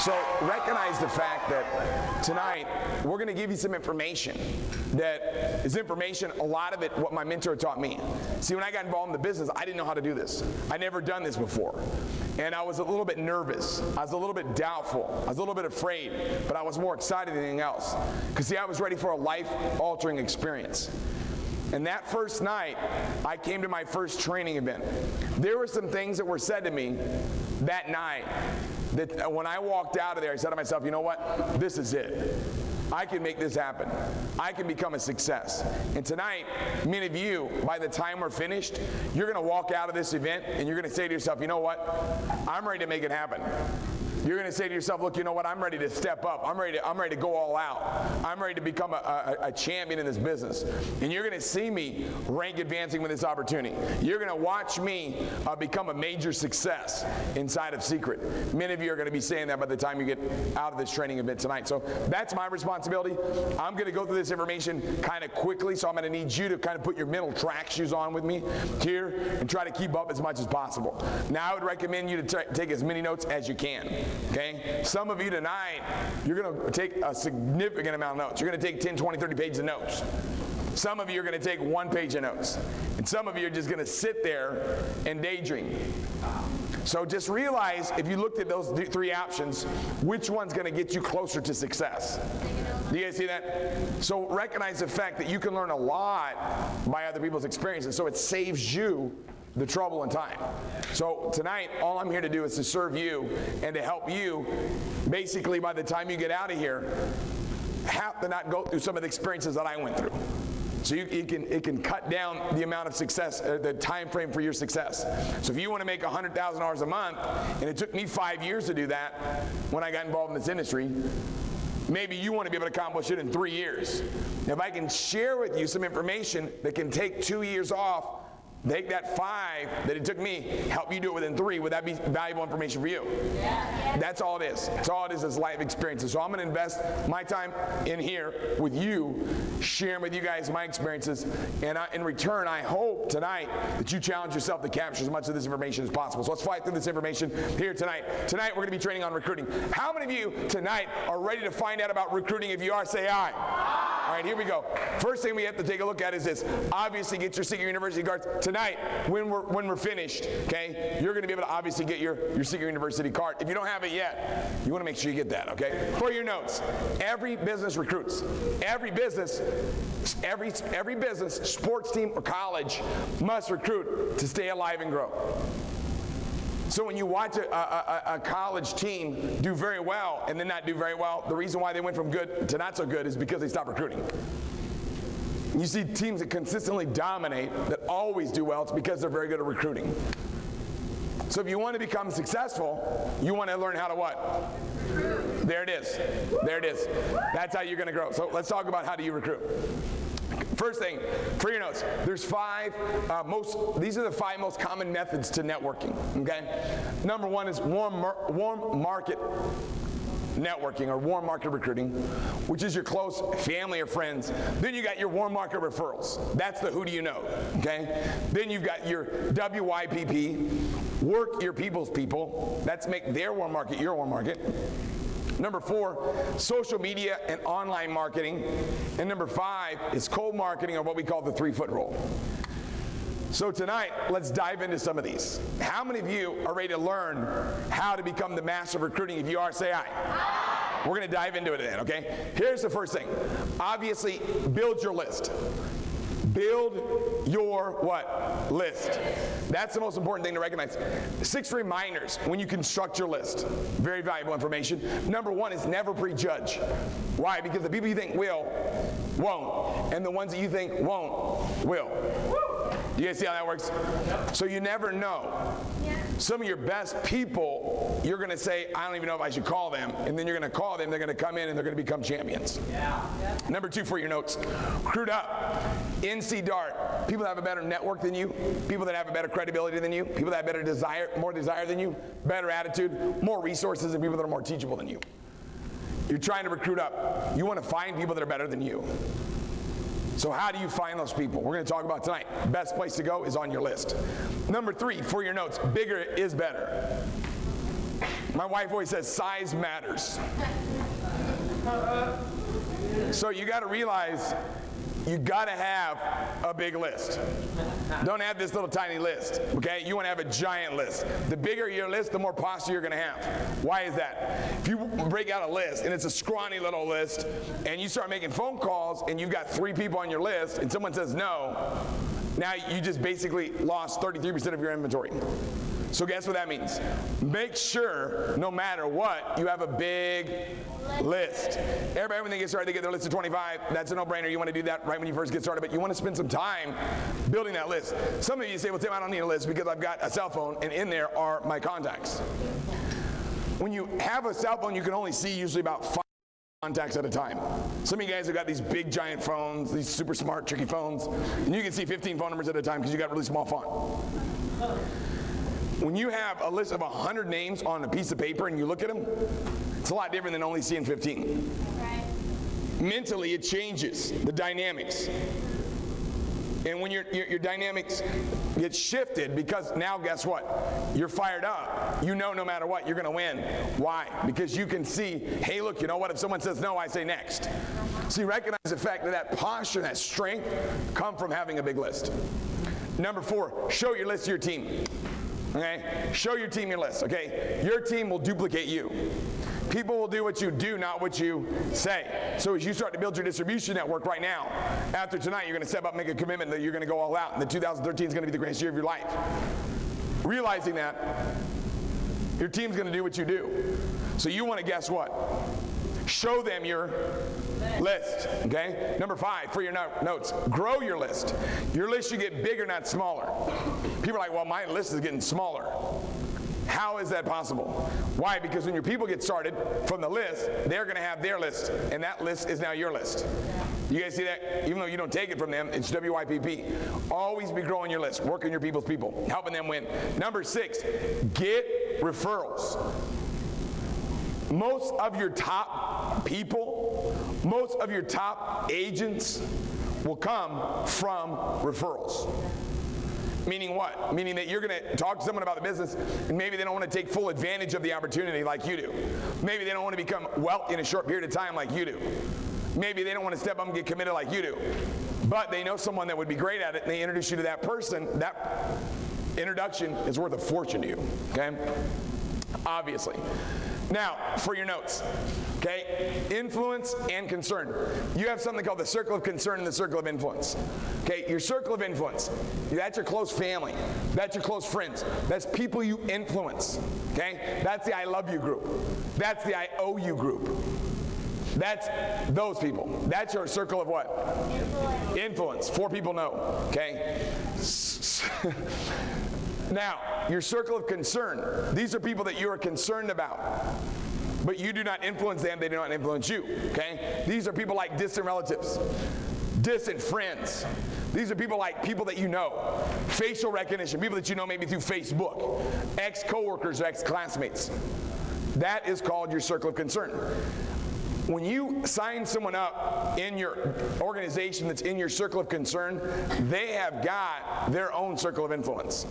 So recognize the fact that tonight we're going to give you some information that is information, a lot of it, what my mentor taught me. See, when I got involved in the business, I didn't know how to do this. I'd never done this before. And I was a little bit nervous. I was a little bit doubtful. I was a little bit afraid, but I was more excited than anything else. Because see, I was ready for a life-altering experience. And that first night, I came to my first training event. There were some things that were said to me that night that when I walked out of there, I said to myself, you know what? This is it. I can make this happen. I can become a success. And tonight, many of you, by the time we're finished, you're going to walk out of this event and you're going to say to yourself, you know what? I'm ready to make it happen. You're going to say to yourself, look, you know what? I'm ready to step up. I'm ready to go all out. I'm ready to become a champion in this business. And you're going to see me rank advancing with this opportunity. You're going to watch me become a major success inside of Seacret. Many of you are going to be saying that by the time you get out of this training event tonight. So that's my responsibility. I'm going to go through this information kind of quickly, so I'm going to need you to kind of put your mental track shoes on with me here and try to keep up as much as possible. Now, I would recommend you to take as many notes as you can. Okay? Some of you tonight, you're going to take a significant amount of notes. You're going to take 10, 20, 30 pages of notes. Some of you are going to take 1 page of notes. And some of you are just going to sit there and daydream. So just realize, if you looked at those 3 options, which one's going to get you closer to success? Do you guys see that? So recognize the fact that you can learn a lot by other people's experiences, so it saves you the trouble and time. So tonight, all I'm here to do is to serve you and to help you, basically, by the time you get out of here, have to not go through some of the experiences that I went through. So it can cut down the amount of success, the time frame for your success. So if you want to make $100,000 a month, and it took me 5 years to do that when I got involved in this industry, maybe you want to be able to accomplish it in 3 years. If I can share with you some information that can take 2 years off, take that 5 that it took me, help you do it within 3, would that be valuable information for you? Yeah. That's all it is. That's all it is life experiences. So I'm going to invest my time in here with you, sharing with you guys my experiences, and in return, I hope tonight that you challenge yourself to capture as much of this information as possible. So let's fly through this information here tonight. Tonight, we're going to be training on recruiting. How many of you tonight are ready to find out about recruiting? If you are, say aye. All right, here we go. First thing we have to take a look at is this. Obviously, get your Seacret University cards. Tonight, when we're finished, okay, you're going to be able to obviously get your Seacret University card. If you don't have it yet, you want to make sure you get that, okay? For your notes, every business recruits. Every business, sports team or college must recruit to stay alive and grow. So when you watch a college team do very well and then not do very well, the reason why they went from good to not so good is because they stopped recruiting. You see teams that consistently dominate, that always do well, it's because they're very good at recruiting. So if you want to become successful, you want to learn how to what? Recruit. There it is. There it is. That's how you're going to grow. So let's talk about how do you recruit. First thing, for your notes, there's 5 these are the 5 most common methods to networking, okay? Number 1 is warm market networking, or warm market recruiting, which is your close family or friends. Then you got your warm market referrals. That's the who do you know, okay? Then you've got your WYPP, work your people's people. That's make their warm market your warm market. Number 4, social media and online marketing. And number 5 is cold marketing, or what we call the 3-foot rule. So tonight, let's dive into some of these. How many of you are ready to learn how to become the master of recruiting? If you are, say aye. Aye. We're going to dive into it then, okay? Here's the first thing. Obviously, build your list. Build your what? List. That's the most important thing to recognize. 6 reminders when you construct your list. Very valuable information. Number 1 is never prejudge. Why? Because the people you think will, won't. And the ones that you think won't, will. You guys see how that works? So you never know. Some of your best people, you're going to say, I don't even know if I should call them. And then you're going to call them, they're going to come in, and they're going to become champions. Number 2 for your notes, recruit up. NC Dart, people that have a better network than you, people that have a better credibility than you, people that have better desire, more desire than you, better attitude, more resources, and people that are more teachable than you. You're trying to recruit up. You want to find people that are better than you. So how do you find those people? We're going to talk about tonight. Best place to go is on your list. Number 3, for your notes, bigger is better. My wife always says size matters. So you got to realize you got to have a big list. Don't have this little tiny list, okay? You want to have a giant list. The bigger your list, the more posture you're going to have. Why is that? If you break out a list and it's a scrawny little list and you start making phone calls and you've got 3 people on your list and someone says no, now you just basically lost 33% of your inventory. So guess what that means? Make sure, no matter what, you have a big list. Everybody, when they get started, they get their list of 25. That's a no-brainer. You want to do that right when you first get started, but you want to spend some time building that list. Some of you say, well, Tim, I don't need a list because I've got a cell phone, and in there are my contacts. When you have a cell phone, you can only see usually about 5 contacts at a time. Some of you guys have got these big, giant phones, these super smart, tricky phones, and you can see 15 phone numbers at a time because you got really small font. When you have a list of 100 names on a piece of paper and you look at them, it's a lot different than only seeing 15. Right. Mentally, it changes the dynamics. And when your dynamics get shifted, because now guess what? You're fired up. You know no matter what, you're going to win. Why? Because you can see, hey, look, you know what? If someone says no, I say next. So you recognize the fact that posture, that strength, come from having a big list. Number 4, show your list to your team. Okay? Show your team your list, okay? Your team will duplicate you. People will do what you do, not what you say. So as you start to build your distribution network right now, after tonight, you're going to step up and make a commitment that you're going to go all out, and that 2013 is going to be the greatest year of your life. Realizing that, your team's going to do what you do. So you want to guess what? Show them your list, okay? Number 5, for your notes, grow your list. Your list should get bigger, not smaller. People are like, well, my list is getting smaller. How is that possible? Why? Because when your people get started from the list, they're going to have their list, and that list is now your list. You guys see that? Even though you don't take it from them, it's WIPP. Always be growing your list, working your people's people, helping them win. Number 6, get referrals. Most of your top people, most of your top agents will come from referrals. Meaning what? Meaning that you're going to talk to someone about the business, and maybe they don't want to take full advantage of the opportunity like you do. Maybe they don't want to become wealthy in a short period of time like you do. Maybe they don't want to step up and get committed like you do. But they know someone that would be great at it, and they introduce you to that person. That introduction is worth a fortune to you, okay? Obviously. Now, for your notes, okay? Influence and concern. You have something called the circle of concern and the circle of influence. Okay, your circle of influence, that's your close family. That's your close friends. That's people you influence, okay? That's the I love you group. That's the I owe you group. That's those people. That's your circle of what? Influence. 4 people know, okay? Now, your circle of concern. These are people that you are concerned about. But you do not influence them, they do not influence you, okay? These are people like distant relatives, distant friends. These are people like people that you know. Facial recognition, people that you know maybe through Facebook. Ex-coworkers or ex-classmates. That is called your circle of concern. When you sign someone up in your organization that's in your circle of concern, they have got their own circle of influence.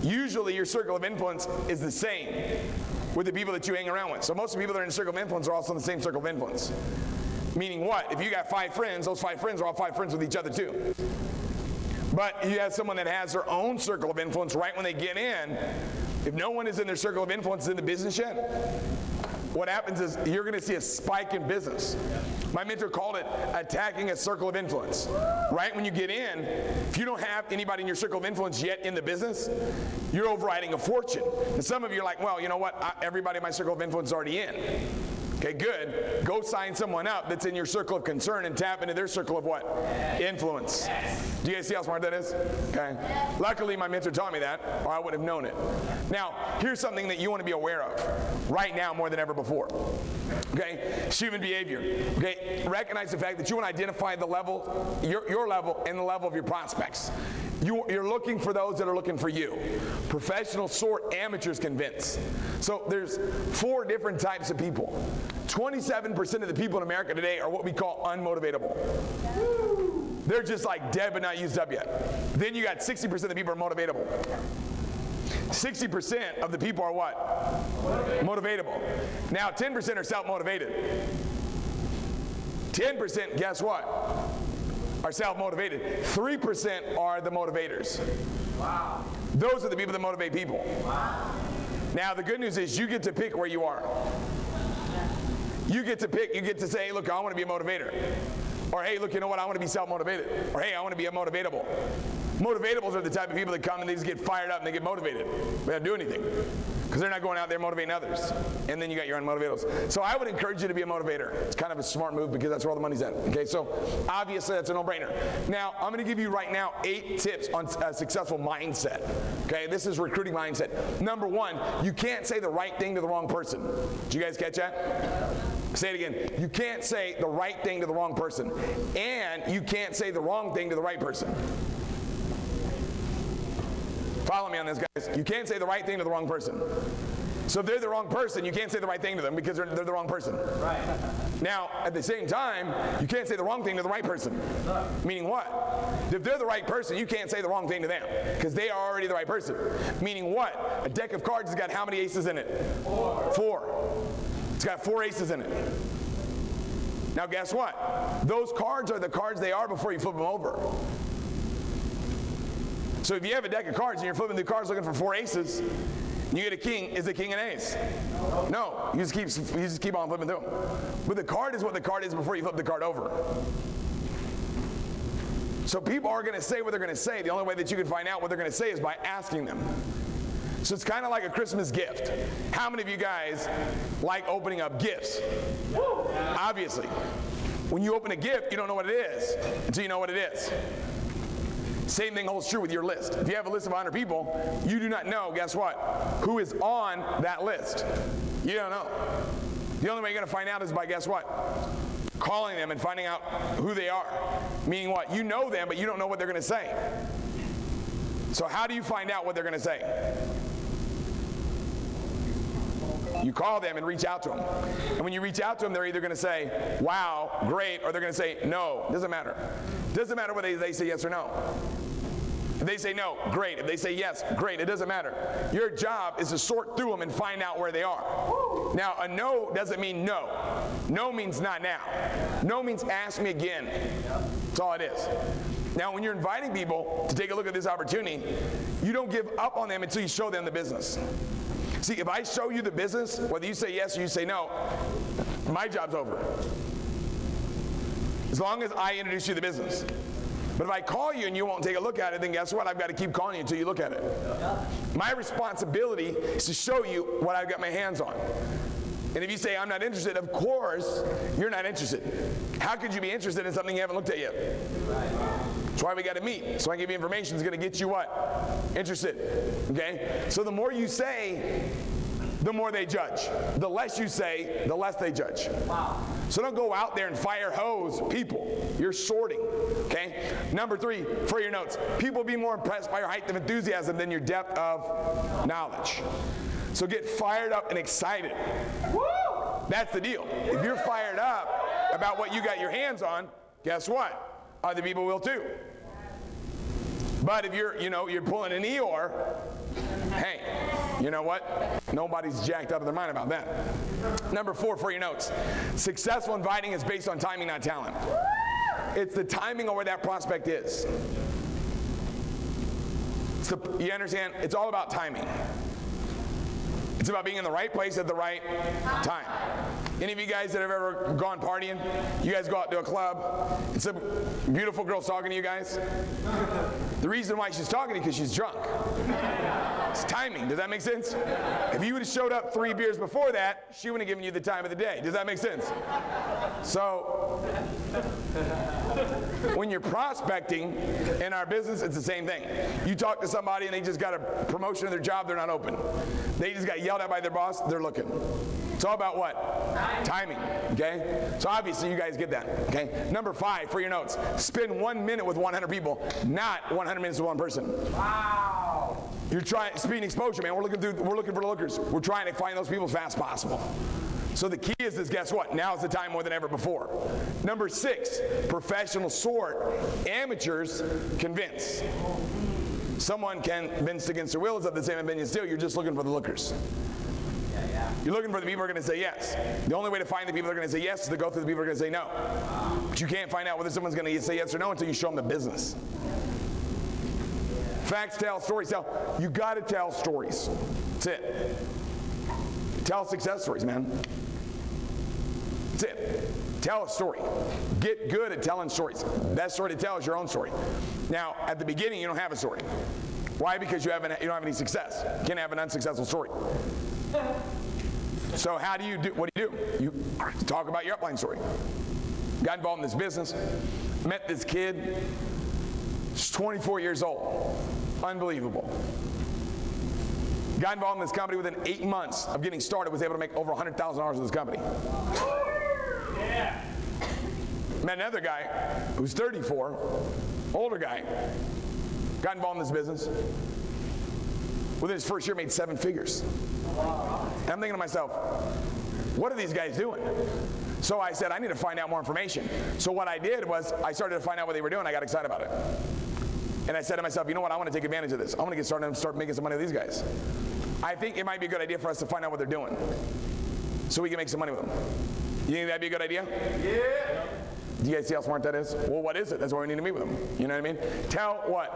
Usually your circle of influence is the same with the people that you hang around with. So most of the people that are in the circle of influence are also in the same circle of influence. Meaning what? If you got 5 friends, those 5 friends are all 5 friends with each other too. But you have someone that has their own circle of influence right when they get in. If no one is in their circle of influence in the business yet, what happens is you're going to see a spike in business. My mentor called it attacking a circle of influence. Right when you get in, if you don't have anybody in your circle of influence yet in the business, you're overriding a fortune. And some of you are like, well, you know what? Everybody in my circle of influence is already in. Okay, good. Go sign someone up that's in your circle of concern and tap into their circle of what? Influence. Do you guys see how smart that is? Okay. Luckily, my mentor taught me that, or I would have known it. Now, here's something that you want to be aware of right now more than ever before. Okay? Human behavior. Okay? Recognize the fact that you want to identify the level, your level, and the level of your prospects. You're looking for those that are looking for you. Professionals sort, amateurs convince. So there's 4 different types of people. 27% of the people in America today are what we call unmotivatable. They're just like dead but not used up yet. Then you got 60% of the people are motivatable. 60% of the people are what? Motivatable. Now 10% are self-motivated. 10%, guess what? Are self-motivated. 3% are the motivators. Wow. Those are the people that motivate people. Wow. Now the good news is you get to pick where you are. You get to pick, you get to say, hey, look, I want to be a motivator. Or hey, look, you know what, I want to be self-motivated. Or hey, I want to be a motivatable. Motivatables are the type of people that come and they just get fired up and they get motivated. They don't do anything. Because they're not going out there motivating others. And then you got your unmotivatables. So I would encourage you to be a motivator. It's kind of a smart move because that's where all the money's at. Okay, so obviously that's a no-brainer. Now, I'm going to give you right now 8 tips on a successful mindset. Okay, this is recruiting mindset. Number 1, you can't say the right thing to the wrong person. Did you guys catch that? Say it again. You can't say the right thing to the wrong person. And you can't say the wrong thing to the right person. Follow me on this, guys. You can't say the right thing to the wrong person. So if they're the wrong person, you can't say the right thing to them because they're the wrong person. Right. Now, at the same time, you can't say the wrong thing to the right person. Meaning what? If they're the right person, you can't say the wrong thing to them because they are already the right person. Meaning what? A deck of cards has got how many aces in it? 4. It's got 4 aces in it. Now guess what? Those cards are the cards they are before you flip them over. So if you have a deck of cards and you're flipping the cards looking for 4 aces, and you get a king, is the king an ace? No. You just keep on flipping through them. But the card is what the card is before you flip the card over. So people are going to say what they're going to say. The only way that you can find out what they're going to say is by asking them. So it's kind of like a Christmas gift. How many of you guys like opening up gifts? Obviously. When you open a gift, you don't know what it is until you know what it is. Same thing holds true with your list. If you have a list of 100 people, you do not know, guess what? Who is on that list? You don't know. The only way you're going to find out is by, guess what? Calling them and finding out who they are. Meaning what? You know them, but you don't know what they're going to say. So how do you find out what they're going to say? You call them and reach out to them. And when you reach out to them, they're either going to say, wow, great, or they're going to say, no. Doesn't matter. Doesn't matter whether they say yes or no. If they say no, great. If they say yes, great. It doesn't matter. Your job is to sort through them and find out where they are. Now, a no doesn't mean no. No means not now. No means ask me again. That's all it is. Now, when you're inviting people to take a look at this opportunity, you don't give up on them until you show them the business. See, if I show you the business, whether you say yes or you say no, my job's over. As long as I introduce you to the business. But if I call you and you won't take a look at it, then guess what? I've got to keep calling you until you look at it. My responsibility is to show you what I've got my hands on. And if you say, I'm not interested, of course, you're not interested. How could you be interested in something you haven't looked at yet? That's why we got to meet. So I give you information that's going to get you what? Interested. Okay? So the more you say, the more they judge. The less you say, the less they judge. Wow. So don't go out there and fire hose people. You're sorting. Okay? Number 3, for your notes. People will be more impressed by your height of enthusiasm than your depth of knowledge. So get fired up and excited. Woo! That's the deal. If you're fired up about what you got your hands on, guess what? Other people will too. But if you're pulling an Eeyore, hey, you know what? Nobody's jacked up in their mind about that. Number 4 for your notes. Successful inviting is based on timing, not talent. It's the timing of where that prospect is. You understand? It's all about timing. It's about being in the right place at the right time. Any of you guys that have ever gone partying, you guys go out to a club, it's a beautiful girl's talking to you guys. The reason why she's talking to you is because she's drunk. It's timing. Does that make sense? If you would have showed up 3 beers before that, she wouldn't have given you the time of the day. Does that make sense? So, when you're prospecting in our business, it's the same thing. You talk to somebody and they just got a promotion in their job, they're not open. They just got yelled at by their boss, they're looking. It's all about what? Timing, okay? So obviously you guys get that, okay? Number 5 for your notes. Spend 1 minute with 100 people, not 100 minutes with one person. Wow. You're trying, speed and exposure, man. We're looking for the lookers. We're trying to find those people as fast as possible. So the key is guess what? Now is the time more than ever before. Number 6, professionals sort, amateurs convince. Someone convinced against their will is of the same opinion still. You're just looking for the lookers. You're looking for the people who are going to say yes. The only way to find the people that are going to say yes is to go through the people who are going to say no. But you can't find out whether someone's going to say yes or no until you show them the business. Facts tell, stories tell. You got to tell stories. That's it. Tell success stories, man. That's it. Tell a story. Get good at telling stories. Best story to tell is your own story. Now, at the beginning, you don't have a story. Why? Because you don't have any success. You can't have an unsuccessful story. So how do you do, what do? You talk about your upline story. Got involved in this business, met this kid, he's 24 years old, unbelievable. Got involved in this company within 8 months of getting started, was able to make over $100,000 in this company. Yeah. Met another guy who's 34, older guy, got involved in this business. Within his first year, made 7 figures. And I'm thinking to myself, what are these guys doing? So I said, I need to find out more information. So what I did was, I started to find out what they were doing. I got excited about it. And I said to myself, you know what, I want to take advantage of this. I want to get started and start making some money with these guys. I think it might be a good idea for us to find out what they're doing, so we can make some money with them. You think that'd be a good idea? Yeah. Do you guys see how smart that is? Well, what is it? That's why we need to meet with them. You know what I mean? Tell what?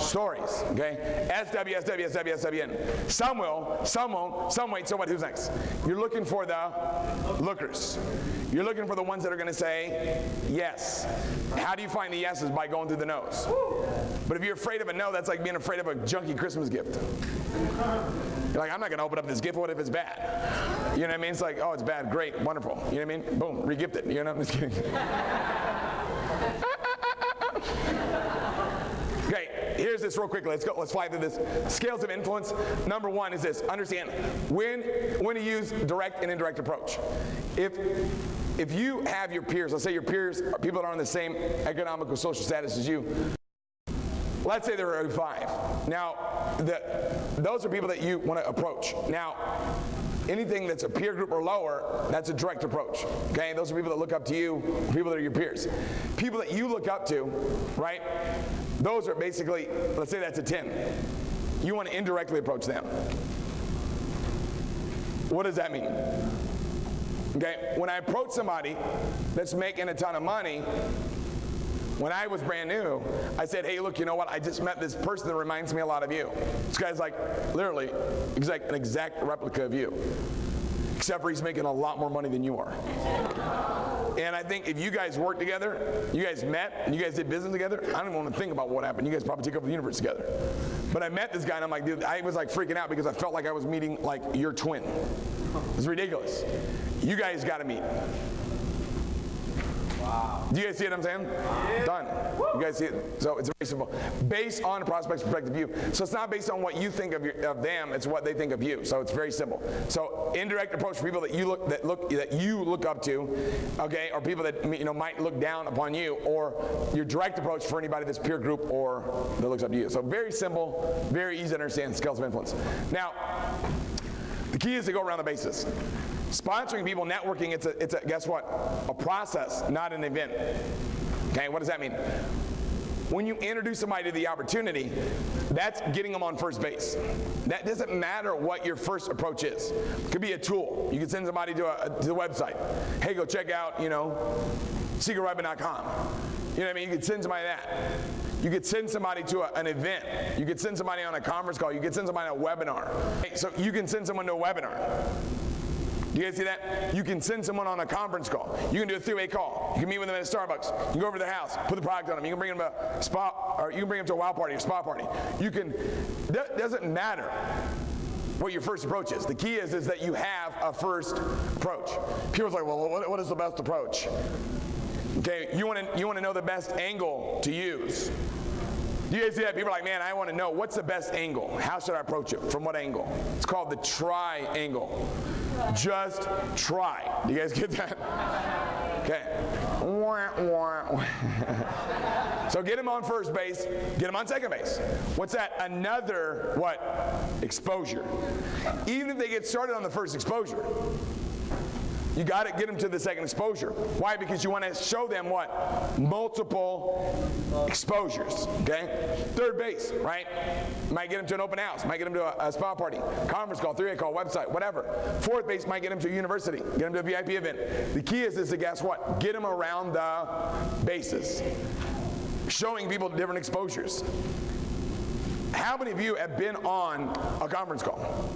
Stories, okay? SW, SW, SW, SWN. Some will, some won't, some wait. So what? Who's next? You're looking for the lookers. You're looking for the ones that are going to say yes. How do you find the yeses? By going through the no's. But if you're afraid of a no, that's like being afraid of a junky Christmas gift. You're like, I'm not going to open up this gift. What if it's bad? You know what I mean? It's like, oh, it's bad. Great. Wonderful. You know what I mean? Boom. Re-gift it. You know? I'm just kidding. Okay, here's this real quickly. Let's go. Let's fly through this. Scales of influence. Number 1 is this. Understand when to use direct and indirect approach. If you have your peers, let's say your peers are people that are on the same economic or social status as you. Let's say they're 05. Now, those are people that you want to approach. Now, anything that's a peer group or lower, that's a direct approach. Okay, those are people that look up to you, people that are your peers. People that you look up to, right? Those are basically, let's say that's a 10. You want to indirectly approach them. What does that mean? Okay, when I approach somebody that's making a ton of money, when I was brand new, I said, hey, look, you know what? I just met this person that reminds me a lot of you. This guy's like, literally, an exact replica of you. Except for he's making a lot more money than you are. And I think if you guys worked together, you guys met, and you guys did business together, I don't even want to think about what happened. You guys probably take over the universe together. But I met this guy, and I'm like, dude, I was like freaking out because I felt like I was meeting like your twin. It's ridiculous. You guys got to meet. Wow. Do you guys see what I'm saying? Yeah. Done. You guys see it? So it's very simple. Based on a prospect's perspective view. So it's not based on what you think of them, it's what they think of you. So it's very simple. So indirect approach for people that you look up to, okay, or people that might look down upon you, or your direct approach for anybody that's peer group or that looks up to you. So very simple, very easy to understand scales of influence. Now, the key is to go around the bases. Sponsoring people, networking, it's a guess what? A process, not an event. Okay, what does that mean? When you introduce somebody to the opportunity, that's getting them on first base. That doesn't matter what your first approach is. It could be a tool. You could send somebody to the website. Hey, go check out, secretweapon.com. You know what I mean? You could send somebody that. You could send somebody to an event. You could send somebody on a conference call. You could send somebody on a webinar. So you can send someone to a webinar. You guys see that? You can send someone on a conference call. You can do a three-way call. You can meet with them at a Starbucks. You can go over to their house, put the product on them. You can bring them to a spa, or you can bring them to a wow party or spa party. You can. That doesn't matter what your first approach is. The key is that you have a first approach. People's like, well, what is the best approach? Okay, you want to know the best angle to use. Do you guys see that? People are like, man, I want to know what's the best angle. How should I approach it? From what angle? It's called the triangle. Just try. Do you guys get that? Okay. So get him on first base, get him on second base. What's that? Another, what? Exposure. Even if they get started on the first exposure, You got to get them to the second exposure. Why? Because you want to show them what? Multiple exposures, okay? Third base, right? Might get them to an open house, might get them to a spa party, conference call, 3-way call, website, whatever. Fourth base might get them to a university, get them to a VIP event. The key is to guess what? Get them around the bases. Showing people different exposures. How many of you have been on a conference call?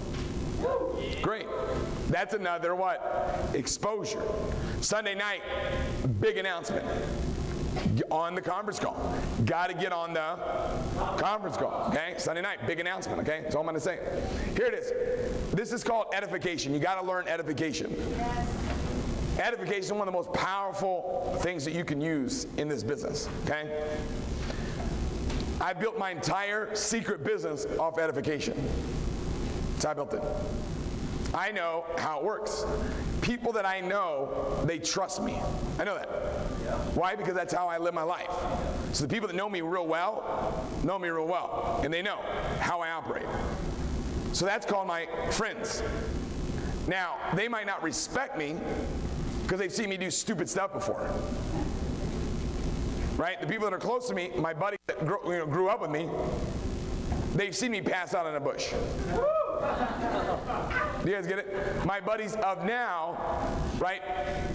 Great. That's another what? Exposure. Sunday night, big announcement. On the conference call. Got to get on the conference call. Okay? Sunday night, big announcement. Okay? That's all I'm going to say. Here it is. This is called edification. You got to learn edification. Edification is one of the most powerful things that you can use in this business. Okay? I built my entire secret business off edification. That's how I built it. I know how it works. People that I know, they trust me. I know that. Why? Because that's how I live my life. So the people that know me real well, and they know how I operate. So that's called my friends. Now, they might not respect me because they've seen me do stupid stuff before. Right? The people that are close to me, my buddies that grew up with me, they've seen me pass out in a bush. Do you guys get it? My buddies of now, right?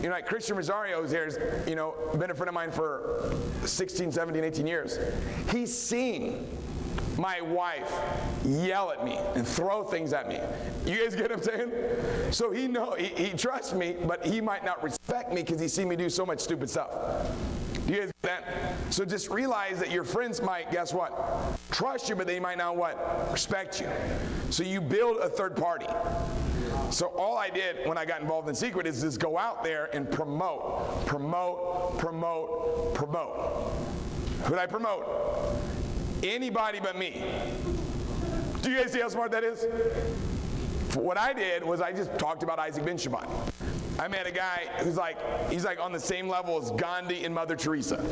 Like Christian Rosario is here, been a friend of mine for 16, 17, 18 years. He's seen my wife yell at me and throw things at me. You guys get what I'm saying? So he trusts me, but he might not respect me because he's seen me do so much stupid stuff. Do you guys get that? So just realize that your friends might, guess what? Trust you, but they might not what? Respect you. So you build a third party. So all I did when I got involved in Seacret is just go out there and promote. Who did I promote? Anybody but me. Do you guys see how smart that is? What I did was I just talked about Isaac Ben Shabbat. I met a guy who's he's on the same level as Gandhi and Mother Teresa.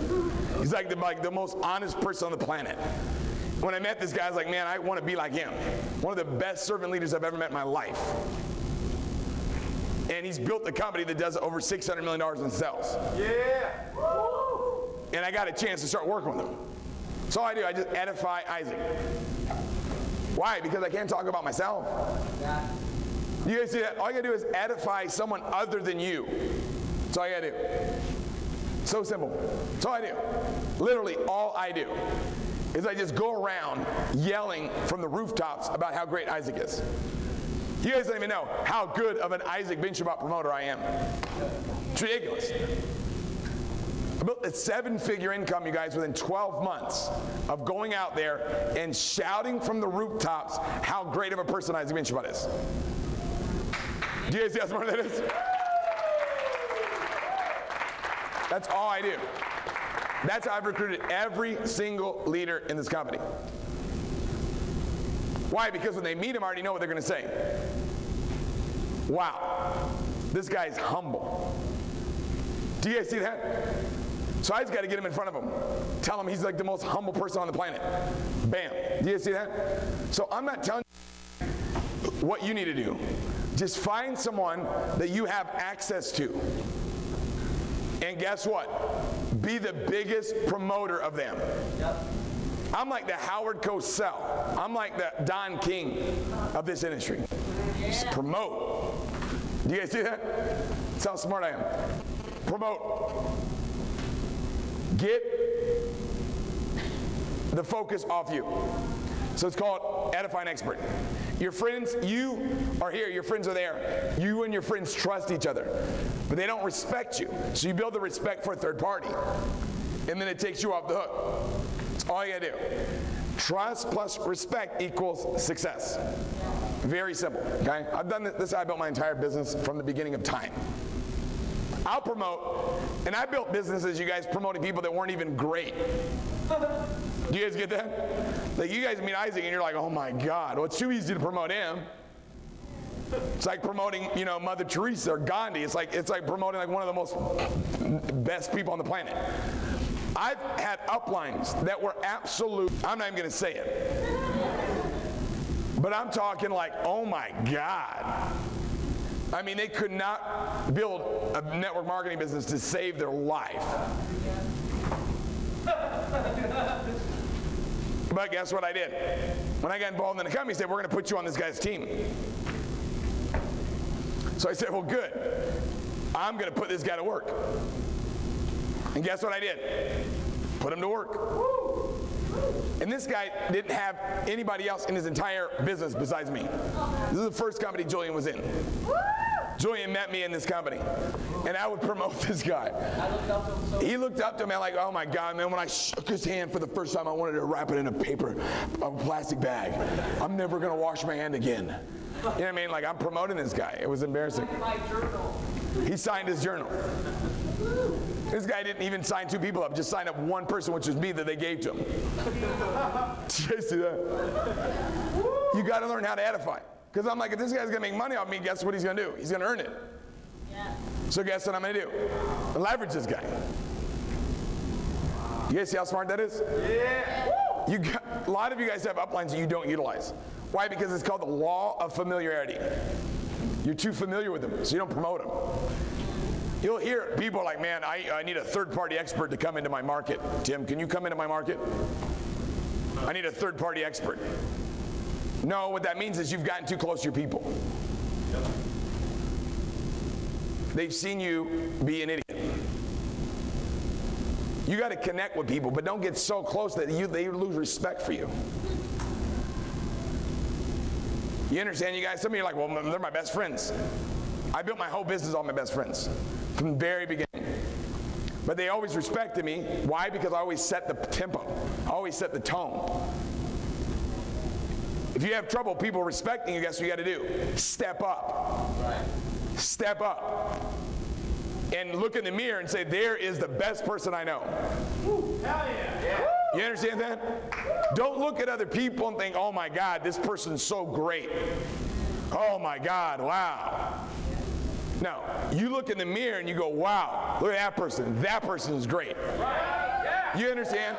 He's like the most honest person on the planet. When I met this guy, I was like, man, I want to be like him. One of the best servant leaders I've ever met in my life. And he's built a company that does over $600 million in sales. Yeah. And I got a chance to start working with him. So all I do, I just edify Isaac. Why? Because I can't talk about myself. Yeah. You guys see that? All you gotta do is edify someone other than you. That's all you gotta do. So simple. That's all I do. Literally all I do is I just go around yelling from the rooftops about how great Isaac is. You guys don't even know how good of an Isaac Ben Shabbat promoter I am. It's ridiculous. I built a 7-figure income, you guys, within 12 months of going out there and shouting from the rooftops how great of a person Isaac Ben Shabbat is. Do you guys see how smart that is? That's all I do. That's how I've recruited every single leader in this company. Why? Because when they meet him, I already know what they're going to say. Wow, this guy's humble. Do you guys see that? So I just got to get him in front of him. Tell him he's like the most humble person on the planet. Bam. Do you guys see that? So I'm not telling you what you need to do. Just find someone that you have access to. And guess what? Be the biggest promoter of them. Yep. I'm like the Howard Cosell. I'm like the Don King of this industry. Yeah. Just promote. Do you guys see that? That's how smart I am. Promote. Get the focus off you. So it's called edifying expert. Your friends, you are here, your friends are there. You and your friends trust each other, but they don't respect you. So you build the respect for a third party, and then it takes you off the hook. That's all you gotta do. Trust plus respect equals success. Very simple, okay? I've done this. This is how I built my entire business from the beginning of time. I'll promote, and I built businesses, you guys, promoting people that weren't even great. Do you guys get that? Like you guys meet Isaac and you're like, oh my God, well it's too easy to promote him. It's like promoting, Mother Teresa or Gandhi. It's like promoting like one of the most best people on the planet. I've had uplines that were absolute, I'm not even gonna say it. But I'm talking like, oh my God. I mean, they could not build a network marketing business to save their life. But guess what I did? When I got involved in the company, he said, we're going to put you on this guy's team. So I said, well, good. I'm going to put this guy to work. And guess what I did? Put him to work. And this guy didn't have anybody else in his entire business besides me. This is the first company Julian was in. Julian met me in this company, and I would promote this guy. He looked up to me like, oh my God, man, when I shook his hand for the first time, I wanted to wrap it in a plastic bag. I'm never going to wash my hand again. You know what I mean? Like, I'm promoting this guy. It was embarrassing. He signed his journal. This guy didn't even sign 2 people up, just signed up 1 person, which was me, that they gave to him. Did you see that? You got to learn how to edify. Because I'm like, if this guy's going to make money off me, guess what he's going to do? He's going to earn it. Yeah. So guess what I'm going to do? Leverage this guy. You guys see how smart that is? Yeah. A lot of you guys have uplines that you don't utilize. Why? Because it's called the law of familiarity. You're too familiar with them, so you don't promote them. You'll hear people like, man, I need a third-party expert to come into my market. Tim, can you come into my market? I need a third-party expert. No, what that means is you've gotten too close to your people. Yep. They've seen you be an idiot. You got to connect with people, but don't get so close that they lose respect for you. You understand, you guys? Some of you are like, well, they're my best friends. I built my whole business on my best friends from the very beginning. But they always respected me. Why? Because I always set the tempo. I always set the tone. If you have trouble people respecting you, guess what you got to do? Step up. Right. Step up. And look in the mirror and say, there is the best person I know. Woo. Hell yeah. You understand that? Don't look at other people and think, oh my God, this person's so great. Oh my God, wow. No, you look in the mirror and you go, wow, look at that person. That person is great. Right. Yeah. You understand?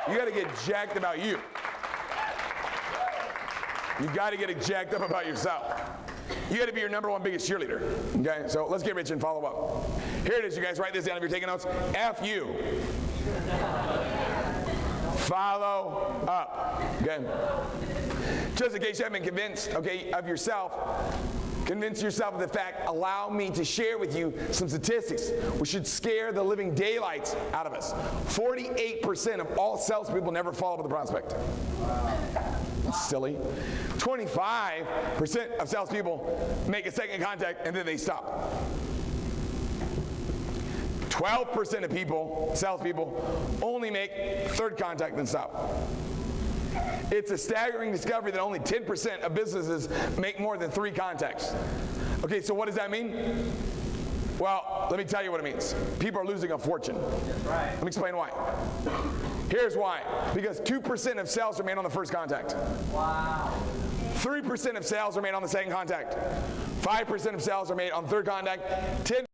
You got to get jacked about you. You got to get jacked up about yourself. You got to be your #1 biggest cheerleader. Okay, so let's get rich and follow up. Here it is, you guys. Write this down if you're taking notes. F-U. Follow up. Okay. Just in case you haven't been convinced, okay, of yourself, convince yourself of the fact, allow me to share with you some statistics which should scare the living daylights out of us. 48% of all salespeople never follow up with a prospect. That's silly. 25% of salespeople make a second contact and then they stop. 12% of salespeople, only make third contact and stop. It's a staggering discovery that only 10% of businesses make more than 3 contacts. Okay, so what does that mean? Well, let me tell you what it means. People are losing a fortune. That's right. Let me explain why. Here's why. Because 2% of sales are made on the first contact. Wow. 3% of sales are made on the second contact. 5% of sales are made on the third contact. 10%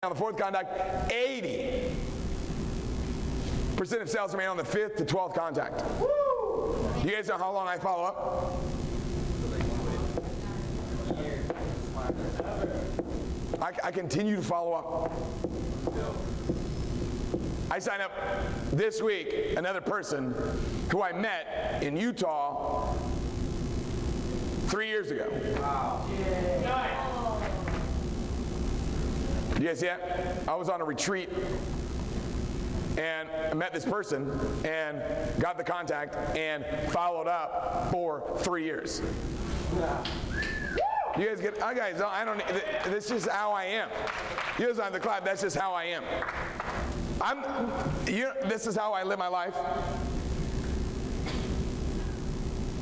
on the fourth contact. 80% of sales are made on the 5th to 12th contact. Woo! You guys know how long I follow up? I continue to follow up. I signed up this week another person who I met in Utah 3 years ago. Wow. You guys see that? I was on a retreat and I met this person and got the contact and followed up for 3 years. You guys get, I don't, this is how I am. You guys don't have to clap, that's just how I am. This is how I live my life.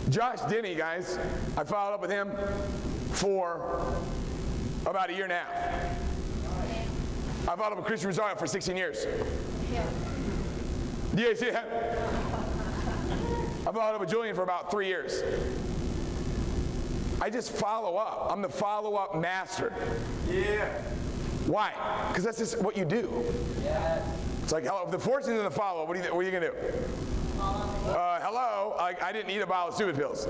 Josh Denny, guys, I followed up with him for about 1.5 years. I followed up with Christian Rosario for 16 years. Yeah. Do you guys see that? I followed up with Julian for about 3 years. I just follow up. I'm the follow-up master. Yeah. Why? Because that's just what you do. Yeah. It's like, hello, if the fortune's in the follow-up, what are you going to do? Hello, I didn't eat a bottle of stupid pills.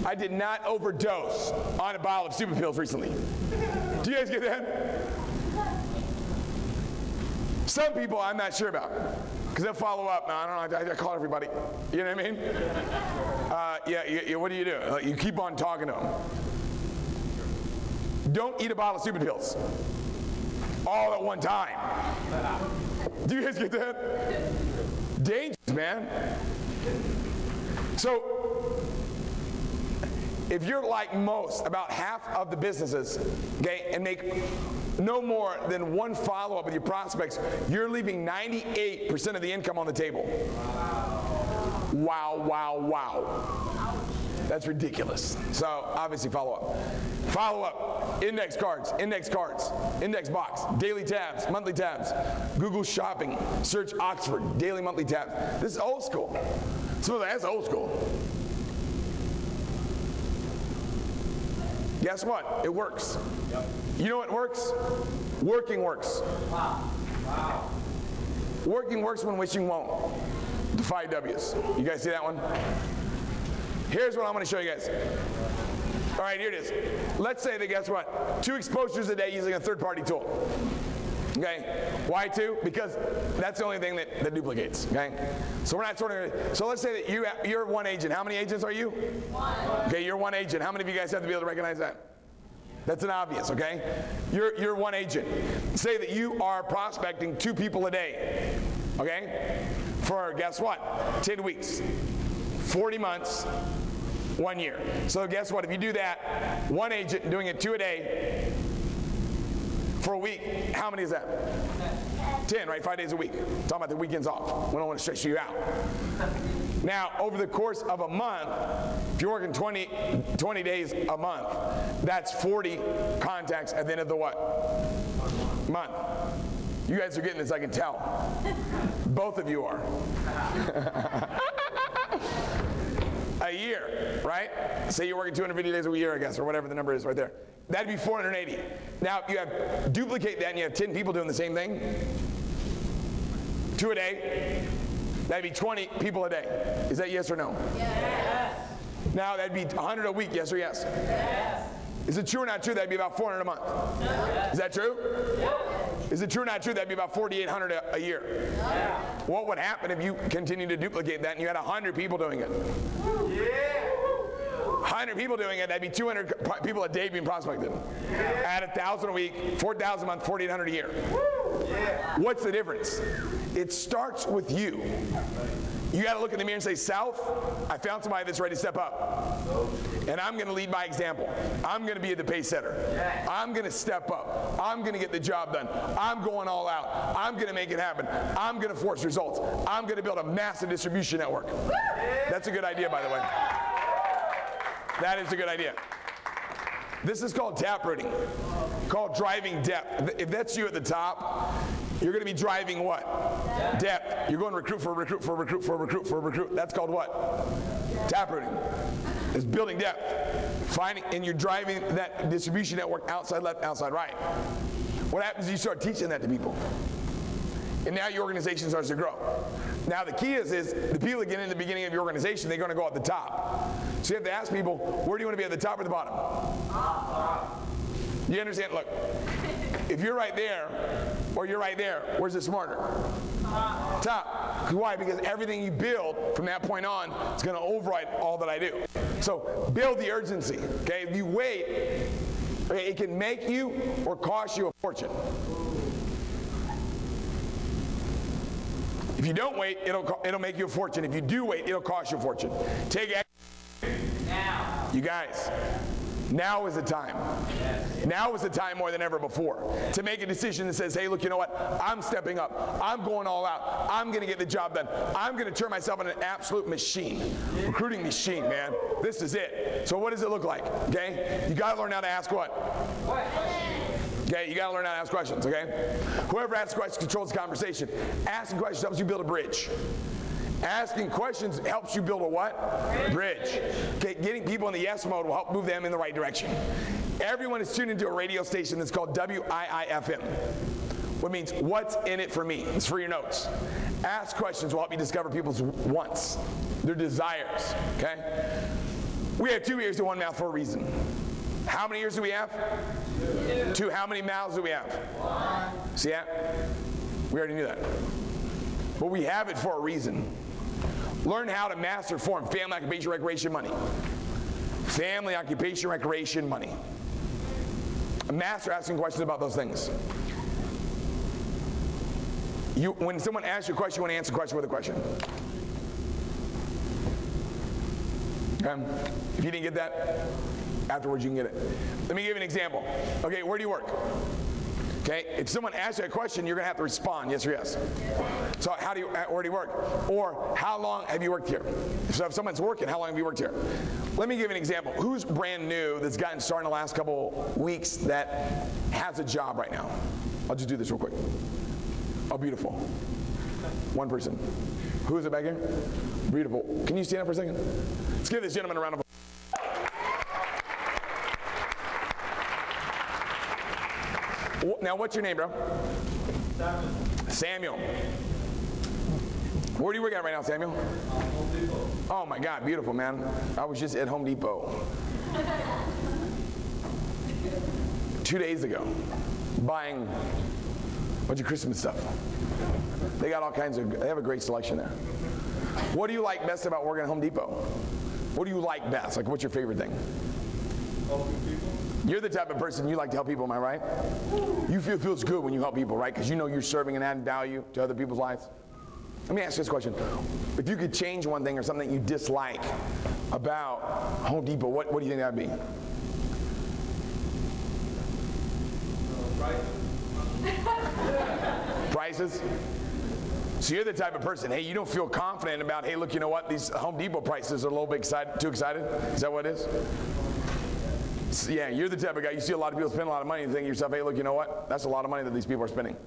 I did not overdose on a bottle of super pills recently. Do you guys get that? Some people I'm not sure about, because they'll follow up. No, I don't know, I call everybody. You know what I mean? Yeah, what do you do? You keep on talking to them. Don't eat a bottle of super pills all at one time. Do you guys get that? Dangerous, man. So, if you're like most, about half of the businesses, okay, and make no more than one follow-up with your prospects, you're leaving 98% of the income on the table. Wow, wow, wow. That's ridiculous. So, obviously, follow-up. Follow-up, index cards, index box, daily tabs, monthly tabs, Google Shopping, search Oxford, daily, monthly tabs. This is old school. So that's old school. Guess what? It works. Yep. You know what works? Working works. Wow. Wow. Working works when wishing won't. The 5 W's. You guys see that one? Here's what I'm going to show you guys. All right, here it is. Let's say that, guess what? 2 exposures a day using a third-party tool. Okay? Why 2? Because that's the only thing that duplicates. Okay? So we're not sorting. So let's say that you're one agent. How many agents are you? 1. Okay, you're one agent. How many of you guys have to be able to recognize that? That's an obvious, okay? You're one agent. Say that you are prospecting 2 people a day. Okay? For, guess what? 10 weeks. 40 months. 1 year. So guess what? If you do that, one agent doing it 2 a day for a week, how many is that? 10, right? 5 days a week. Talking about the weekends off. We don't want to stress you out. Now, over the course of a month, if you're working 20 days a month, that's 40 contacts at the end of the what? Month. You guys are getting this, I can tell. Both of you are. A year, right? Say you're working 250 days a year, I guess, or whatever the number is right there. That'd be 480. Now, if you have duplicate that and you have 10 people doing the same thing, 2 a day, that'd be 20 people a day. Is that yes or no? Yes. Now, that'd be 100 a week, yes or yes? Yes. Is it true or not true? That'd be about 400 a month. Yes. Is that true? Yes. Is it true or not true? That'd be about 4,800 a year. Yeah. What would happen if you continue to duplicate that and you had 100 people doing it? Yeah. 100 people doing it, that'd be 200 people a day being prospected. Yeah. At 1,000 a week, 4,000 a month, 4,800 a year. Yeah. What's the difference? It starts with you. You got to look in the mirror and say, self, I found somebody that's ready to step up. And I'm going to lead by example. I'm going to be the pace setter. I'm going to step up. I'm going to get the job done. I'm going all out. I'm going to make it happen. I'm going to force results. I'm going to build a massive distribution network. That's a good idea, by the way. That is a good idea. This is called taprooting, called driving depth. If that's you at the top, you're going to be driving what? Depth. You're going to recruit for recruit for recruit for recruit for recruit. That's called what? Taprooting. It's building depth. Finding, and you're driving that distribution network outside left, outside right. What happens is you start teaching that to people. And now your organization starts to grow. Now the key is the people that get in the beginning of your organization, they're going to go at the top. So you have to ask people, where do you want to be, at the top or the bottom? You understand? Look, if you're right there or you're right there, where's it smarter? Top. Why? Because everything you build from that point on is going to override all that I do. So build the urgency. Okay? If you wait, okay, it can make you or cost you a fortune. If you don't wait, it'll make you a fortune. If you do wait, it'll cost you a fortune. Take action now. You guys, now is the time. Yes. Now is the time more than ever before to make a decision that says, hey, look, you know what? I'm stepping up. I'm going all out. I'm going to get the job done. I'm going to turn myself into an absolute machine. Recruiting machine, man. This is it. So what does it look like? Okay? You got to learn how to ask what? Okay, you got to learn how to ask questions, okay? Whoever asks questions controls the conversation. Asking questions helps you build a bridge. Asking questions helps you build a what? Bridge. Okay, getting people in the yes mode will help move them in the right direction. Everyone is tuned into a radio station that's called WIIFM. What means, what's in it for me? It's for your notes. Ask questions will help you discover people's wants, their desires, okay? We have 2 ears and 1 mouth for a reason. How many ears do we have? 2. How many mouths do we have? 1. See that? We already knew that. But we have it for a reason. Learn how to master form. Family, occupation, recreation, money. Family, occupation, recreation, money. Master asking questions about those things. When someone asks you a question, you want to answer the question with a question. Okay? If you didn't get that, afterwards you can get it. Let me give you an example. Okay, where do you work? Okay, if someone asks you a question, you're going to have to respond, yes or yes. So where do you work? Or how long have you worked here? So if someone's working, how long have you worked here? Let me give you an example. Who's brand new that's gotten started in the last couple weeks that has a job right now? I'll just do this real quick. Oh, beautiful. One person. Who is it back here? Beautiful. Can you stand up for a second? Let's give this gentleman a round of applause. Now, what's your name, bro? Samuel. Where are you working at right now, Samuel? Home Depot. Oh my God, beautiful, man. I was just at Home Depot 2 days ago buying a bunch of Christmas stuff. They got all kinds of, they have a great selection there. What do you like best about working at Home Depot? What do you like best? Like, what's your favorite thing? Helping people. You're the type of person you like to help people, am I right? You feels good when you help people, right? Because you know you're serving and adding value to other people's lives. Let me ask you this question. If you could change one thing or something that you dislike about Home Depot, what do you think that would be? Prices? So you're the type of person, hey, you don't feel confident about, hey, look, you know what? These Home Depot prices are a little bit too excited. Is that what it is? Yeah, you're the type of guy, you see a lot of people spend a lot of money and think to yourself, hey, look, you know what? That's a lot of money that these people are spending.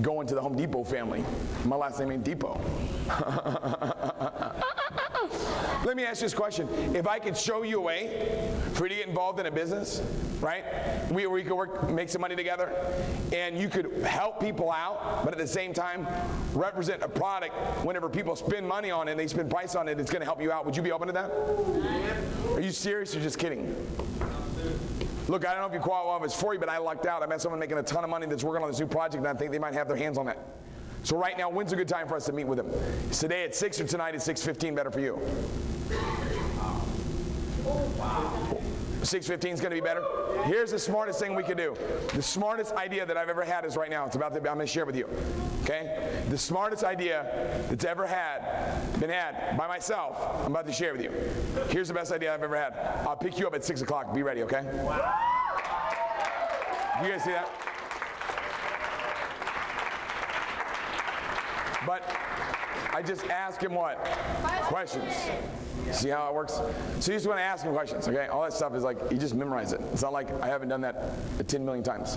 Going to the Home Depot family. My last name ain't Depot. Let me ask you this question. If I could show you a way for you to get involved in a business, right? We could make some money together, and you could help people out, but at the same time, represent a product whenever people spend money on it and they spend price on it, it's going to help you out. Would you be open to that? Are you serious or just kidding? Look, I don't know if you qualify if it's for you, but I lucked out. I met someone making a ton of money that's working on this new project, and I think they might have their hands on that. So right now, when's a good time for us to meet with them? Is today at 6 or tonight at 6:15 better for you? 6:15 is going to be better? Here's the smartest thing we could do. The smartest idea that I've ever had is right now. It's about to, I'm going to share with you. Okay? The smartest idea that's ever been had by myself, I'm about to share with you. Here's the best idea I've ever had. I'll pick you up at 6 o'clock. Be ready, okay? You guys see that? But I just ask him what? Questions. See how it works? So you just want to ask him questions, okay? All that stuff is like, you just memorize it. It's not like I haven't done that 10 million times.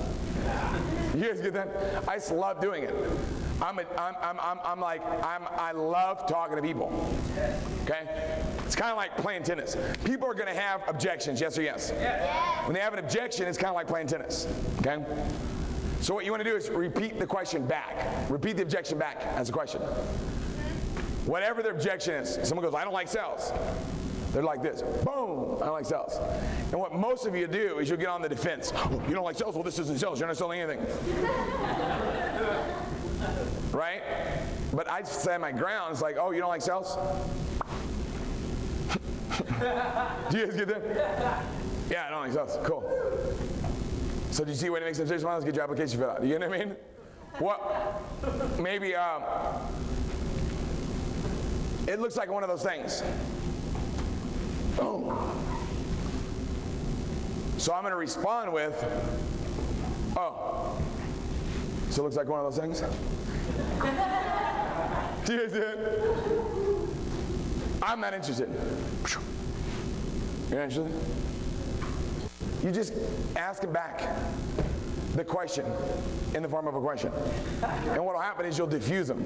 You guys get that? I just love doing it. I love talking to people, okay? It's kind of like playing tennis. People are going to have objections, yes or yes? Yes. When they have an objection, it's kind of like playing tennis, okay? So what you want to do is repeat the question back. Repeat the objection back as a question. Whatever their objection is. Someone goes, I don't like sales. They're like this. Boom, I don't like sales. And what most of you do is you'll get on the defense. Oh, you don't like sales? Well, this isn't sales. You're not selling anything. Right? But I just stand my ground. It's like, oh, you don't like sales? Do you guys get that? Yeah, I don't like sales. Cool. So do you see what it makes them say? Let's get your application filled out. You know what I mean? What? Maybe it looks like one of those things. Oh. So I'm going to respond with, oh. So it looks like one of those things? Do you see it? I'm not interested. You're interested? You just ask him back the question in the form of a question. And what will happen is you'll diffuse them.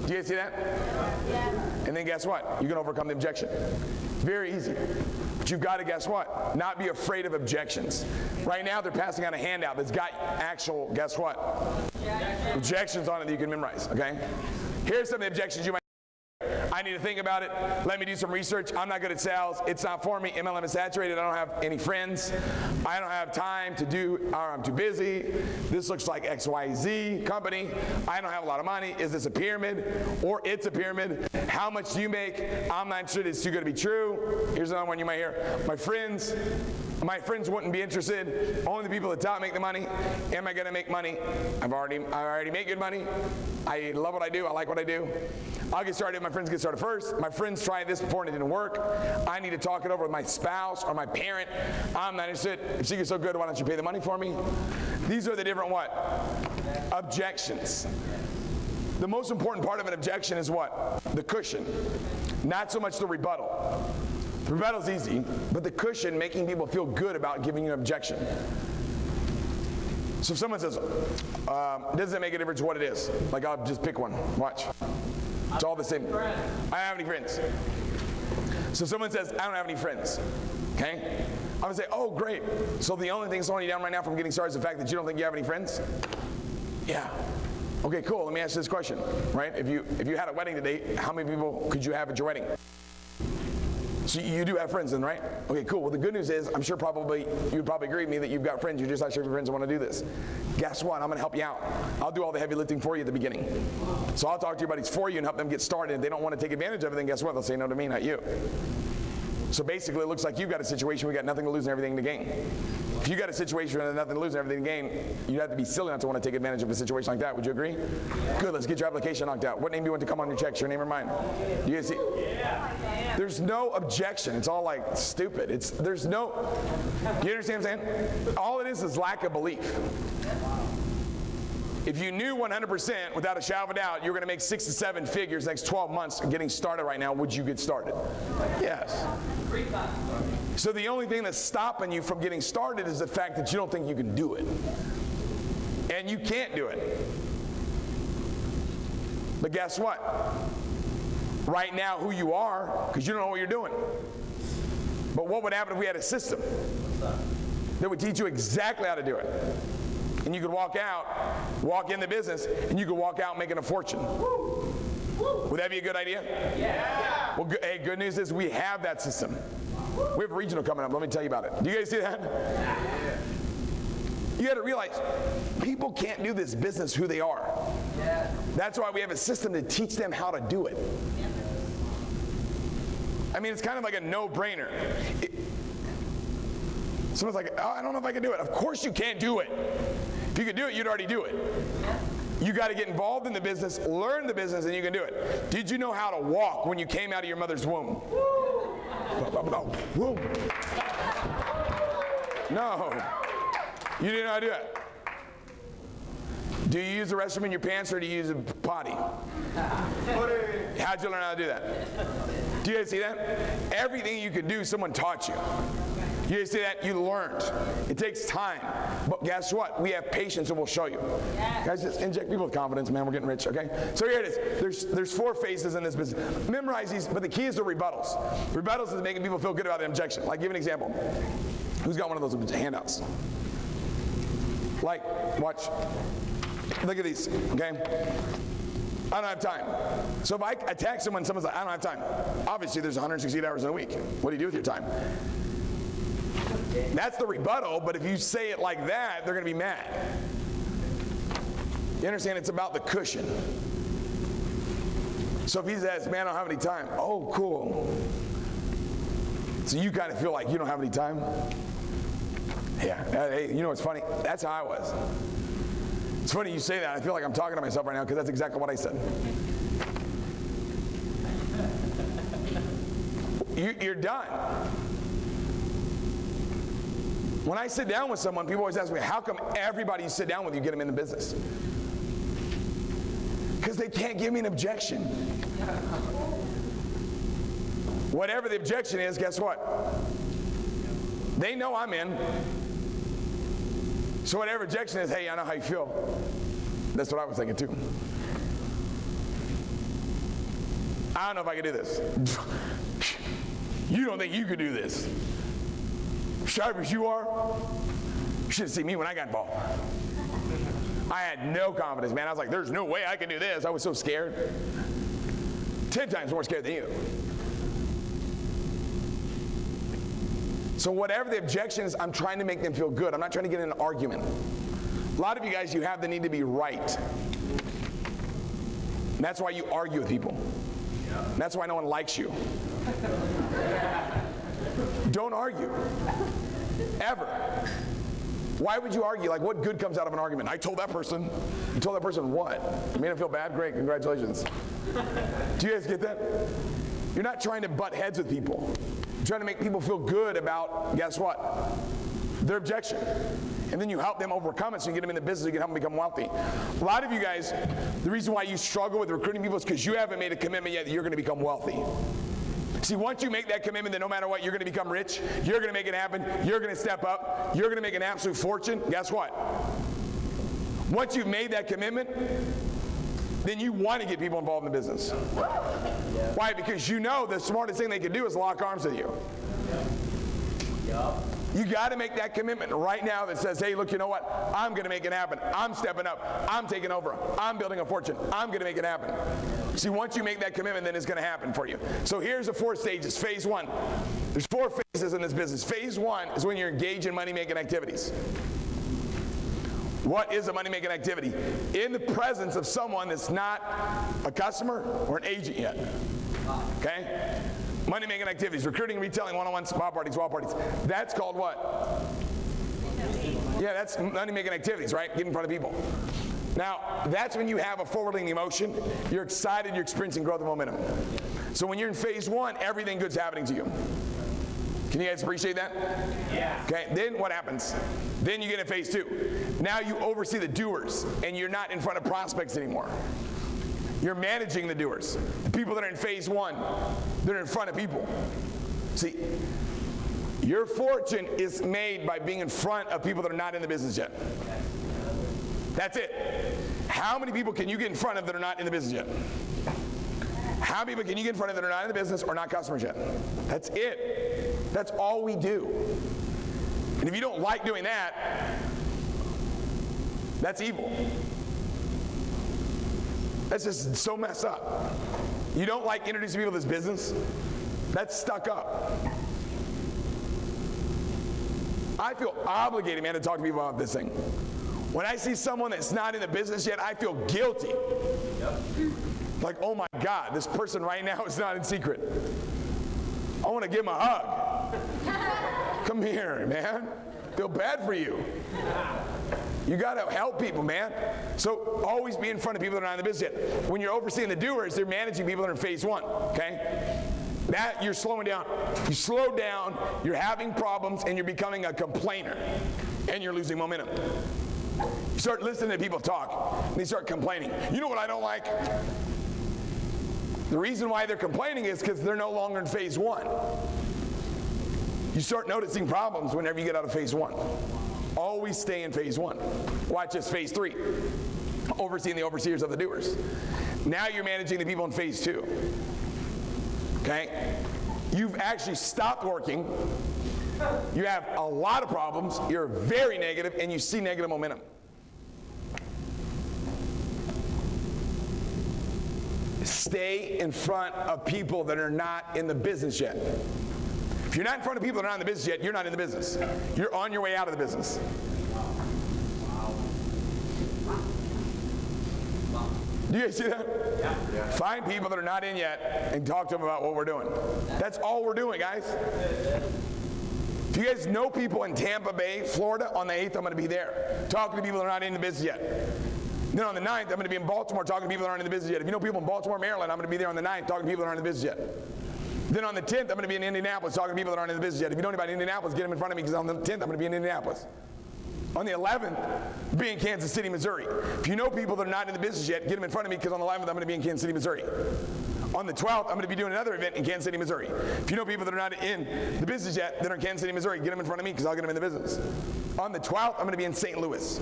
Do you guys see that? Yeah. And then guess what? You can overcome the objection. It's very easy. But you've got to, guess what? Not be afraid of objections. Right now they're passing out a handout that's got actual, guess what? Objections on it that you can memorize, okay? Here's some of the objections you might I need to think about it. Let me do some research. I'm not good at sales. It's not for me. MLM is saturated. I don't have any friends. I don't have time to do, or I'm too busy. This looks like XYZ company. I don't have a lot of money. Is this a pyramid? Or it's a pyramid. How much do you make? I'm not sure it's too good to be true. Here's another one you might hear. My friends wouldn't be interested. Only the people at the top make the money. Am I going to make money? I already make good money. I love what I do. I like what I do. I'll get started. My friends get started first. My friends tried this before and it didn't work. I need to talk it over with my spouse or my parent. I'm not interested. If she gets so good, why don't you pay the money for me? These are the different what? Objections. The most important part of an objection is what? The cushion. Not so much the rebuttal. The rebuttal's easy, but the cushion, making people feel good about giving you an objection. So if someone says, doesn't make a difference what it is. Like, I'll just pick one. Watch. It's all the same. I don't have any friends. So someone says, I don't have any friends. Okay? I'm going to say, oh, great. So the only thing slowing you down right now from getting started is the fact that you don't think you have any friends? Yeah. Okay, cool. Let me ask you this question, right? If you had a wedding today, how many people could you have at your wedding? So you do have friends then, right? Okay, cool. Well, the good news is, I'm sure you'd probably agree with me that you've got friends. You're just not sure if your friends want to do this. Guess what? I'm going to help you out. I'll do all the heavy lifting for you at the beginning. So I'll talk to your buddies for you and help them get started. If they don't want to take advantage of it, then guess what? They'll say no to me, not you. So basically, it looks like you've got a situation we got nothing to lose and everything to gain. If you got a situation with nothing to lose and everything to gain, you'd have to be silly not to want to take advantage of a situation like that. Would you agree? Yeah. Good. Let's get your application knocked out. What name do you want to come on your checks? Your name or mine? You guys see? Yeah. There's no objection. It's all like stupid. There's no. You understand what I'm saying? All it is lack of belief. If you knew 100% without a shadow of a doubt you're going to make 6 to 7 figures next 12 months getting started right now, would you get started? Yes. So the only thing that's stopping you from getting started is the fact that you don't think you can do it. And you can't do it. But guess what? Right now, who you are, because you don't know what you're doing. But what would happen if we had a system that would teach you exactly how to do it? And you could walk in the business, and you could walk out making a fortune. Would that be a good idea? Yeah. Well, hey, good news is we have that system. We have a regional coming up. Let me tell you about it. Do you guys see that? Yeah. You got to realize people can't do this business who they are. Yeah. That's why we have a system to teach them how to do it. Yeah. I mean, it's kind of like a no-brainer. Someone's like, oh, I don't know if I can do it. Of course you can't do it. If you could do it, you'd already do it. You got to get involved in the business, learn the business, and you can do it. Did you know how to walk when you came out of your mother's womb? No. You didn't know how to do it. Do you use the restroom in your pants or do you use a potty? How'd you learn how to do that? Do you guys see that? Everything you could do, someone taught you. You guys see that? You learned. It takes time. But guess what? We have patience and we'll show you. Guys, just inject people with confidence, man. We're getting rich, okay? So here it is. There's 4 phases in this business. Memorize these, but the key is the rebuttals. Rebuttals is making people feel good about the objection. Like, give an example. Who's got one of those handouts? Like, watch. Look at these, okay? I don't have time. So if I attack someone's like, I don't have time. Obviously, there's 168 hours in a week. What do you do with your time? That's the rebuttal, but if you say it like that, they're going to be mad. You understand? It's about the cushion. So if he says, man, I don't have any time. Oh, cool. So you kind of feel like you don't have any time? Yeah. Hey, you know what's funny? That's how I was. It's funny you say that. I feel like I'm talking to myself right now because that's exactly what I said. You're done. When I sit down with someone, people always ask me, how come everybody you sit down with, you get them in the business? Because they can't give me an objection. Whatever the objection is, guess what? They know I'm in. So whatever objection is, hey, I know how you feel. That's what I was thinking too. I don't know if I can do this. You don't think you could do this? Sharp as you are, you should have seen me when I got involved. I had no confidence, man. I was like, there's no way I can do this. I was so scared. 10 times more scared than you. So whatever the objection is, I'm trying to make them feel good. I'm not trying to get in an argument. A lot of you guys, you have the need to be right. And that's why you argue with people. And that's why no one likes you. Don't argue. Ever. Why would you argue? Like, what good comes out of an argument? I told that person. You told that person what? You made them feel bad? Great, congratulations. Do you guys get that? You're not trying to butt heads with people. You're trying to make people feel good about, guess what? Their objection. And then you help them overcome it so you get them in the business, you can help them become wealthy. A lot of you guys, the reason why you struggle with recruiting people is because you haven't made a commitment yet that you're going to become wealthy. See, once you make that commitment that no matter what, you're going to become rich, you're going to make it happen, you're going to step up, you're going to make an absolute fortune, guess what? Once you've made that commitment, then you want to get people involved in the business. Why? Because you know the smartest thing they can do is lock arms with you. You got to make that commitment right now that says, hey, look, you know what? I'm going to make it happen. I'm stepping up. I'm taking over. I'm building a fortune. I'm going to make it happen. See, once you make that commitment, then it's going to happen for you. So here's the 4 stages. Phase 1. There's 4 phases in this business. Phase 1 is when you're engaged in money-making activities. What is a money-making activity? In the presence of someone that's not a customer or an agent yet. Okay? Money-making activities, recruiting, retailing, one-on-ones, spa parties, wall parties. That's called what? Yeah, that's money-making activities, right? Get in front of people. Now, that's when you have a forward-leaning emotion. You're excited, you're experiencing growth and momentum. So when you're in phase 1, everything good's happening to you. Can you guys appreciate that? Yeah. Okay, then what happens? Then you get in phase 2. Now you oversee the doers, and you're not in front of prospects anymore. You're managing the doers. The people that are in phase 1, they're in front of people. See, your fortune is made by being in front of people that are not in the business yet. That's it. How many people can you get in front of that are not in the business yet? How many people can you get in front of that are not in the business or not customers yet? That's it. That's all we do. And if you don't like doing that, that's evil. That's just so messed up. You don't like introducing people to this business? That's stuck up. I feel obligated, man, to talk to people about this thing. When I see someone that's not in the business yet, I feel guilty. Yep. Like, oh my God, this person right now is not in Seacret. I want to give him a hug. Come here, man. Feel bad for you. You got to help people, man. So always be in front of people that are not in the business yet. When you're overseeing the doers, they're managing people that are in phase 1, okay? That you're slowing down. You slow down, you're having problems, and you're becoming a complainer, and you're losing momentum. You start listening to people talk, and they start complaining. You know what I don't like? The reason why they're complaining is because they're no longer in phase 1. You start noticing problems whenever you get out of phase 1. Always stay in phase 1. Watch this, phase 3. Overseeing the overseers of the doers. Now you're managing the people in phase 2. Okay? You've actually stopped working. You have a lot of problems. You're very negative, and you see negative momentum. Stay in front of people that are not in the business yet. If you're not in front of people that are not in the business yet, you're not in the business. You're on your way out of the business. Do you guys see that? Yeah. Find people that are not in yet and talk to them about what we're doing. That's all we're doing, guys. If you guys know people in Tampa Bay, Florida, on the 8th, I'm going to be there, talking to people that are not in the business yet. Then on the 9th, I'm going to be in Baltimore talking to people that aren't in the business yet. If you know people in Baltimore, Maryland, I'm going to be there on the 9th talking to people that aren't in the business yet. Then on the 10th, I'm going to be in Indianapolis talking to people that aren't in the business yet. If you know anybody in Indianapolis, get them in front of me because on the 10th, I'm going to be in Indianapolis. On the 11th, be in Kansas City, Missouri. If you know people that are not in the business yet, get them in front of me because on the 11th, I'm going to be in Kansas City, Missouri. On the 12th, I'm going to be doing another event in Kansas City, Missouri. If you know people that are not in the business yet, that are in Kansas City, Missouri, get them in front of me because I'll get them in the business. On the 12th, I'm going to be in St. Louis.